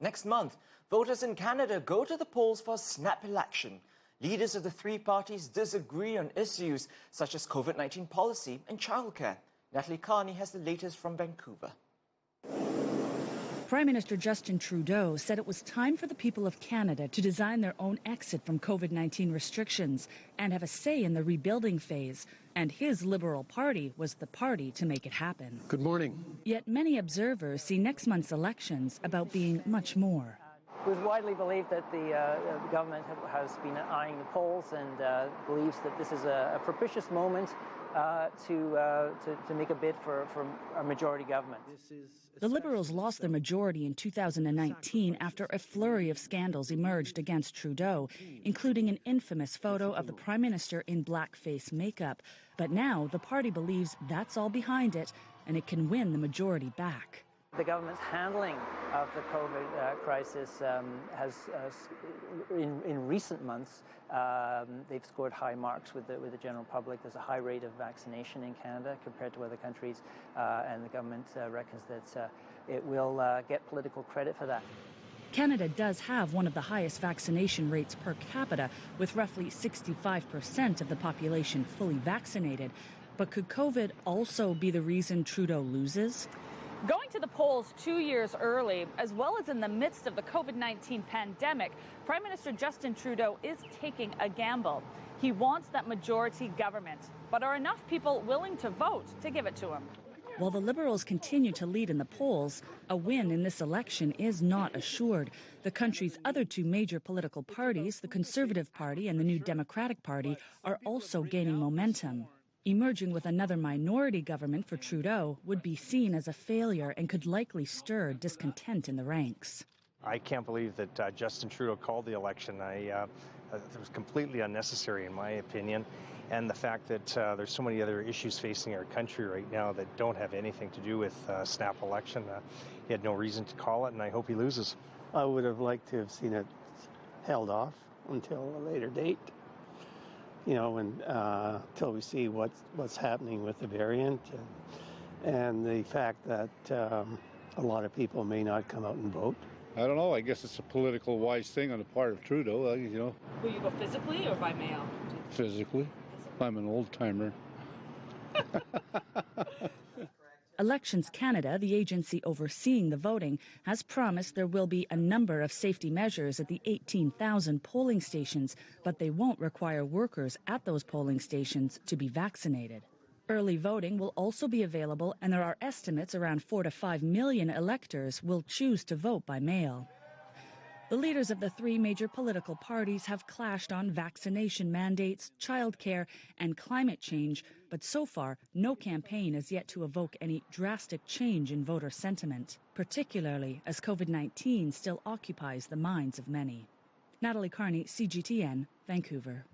Next month, voters in Canada go to the polls for a snap election. Leaders of the three parties disagree on issues such as COVID-19 policy and childcare. Natalie Carney has the latest from Vancouver. Prime Minister Justin Trudeau said it was time for the people of Canada to design their own exit from COVID-19 restrictions and have a say in the rebuilding phase. And his Liberal Party was the party to make it happen. Good morning. Yet many observers see next month's elections about being much more. It was widely believed that the government has been eyeing the polls and believes that this is a propitious moment to make a bid for a majority government. The Liberals lost their majority in 2019 after a flurry of scandals emerged against Trudeau, including an infamous photo of the Prime Minister in blackface makeup. But now the party believes that's all behind it and it can win the majority back. The government's handling of the COVID crisis has, in recent months, they've scored high marks with the general public. There's a high rate of vaccination in Canada compared to other countries, and the government reckons that it will get political credit for that. Canada does have one of the highest vaccination rates per capita, with roughly 65% of the population fully vaccinated. But could COVID also be the reason Trudeau loses? Going to the polls 2 years early, as well as in the midst of the COVID-19 pandemic, Prime Minister Justin Trudeau is taking a gamble. He wants that majority government, but are enough people willing to vote to give it to him? While the Liberals continue to lead in the polls, a win in this election is not assured. The country's other two major political parties, the Conservative Party and the New Democratic Party, are also gaining momentum. Emerging with another minority government for Trudeau would be seen as a failure and could likely stir discontent in the ranks. I can't believe that Justin Trudeau called the election. It was completely unnecessary, in my opinion. And the fact that there's so many other issues facing our country right now that don't have anything to do with snap election. He had no reason to call it, and I hope he loses. I would have liked to have seen it held off until a later date. You know, until we see what's happening with the variant and the fact that a lot of people may not come out and vote. I don't know. I guess it's a political wise thing on the part of Trudeau, you know. Will you go physically or by mail? Physically. I'm an old-timer. Elections Canada, the agency overseeing the voting, has promised there will be a number of safety measures at the 18,000 polling stations, but they won't require workers at those polling stations to be vaccinated. Early voting will also be available, and there are estimates around 4 to 5 million electors will choose to vote by mail. The leaders of the three major political parties have clashed on vaccination mandates, childcare, and climate change, but so far, no campaign has yet to evoke any drastic change in voter sentiment, particularly as COVID-19 still occupies the minds of many. Natalie Carney, CGTN, Vancouver.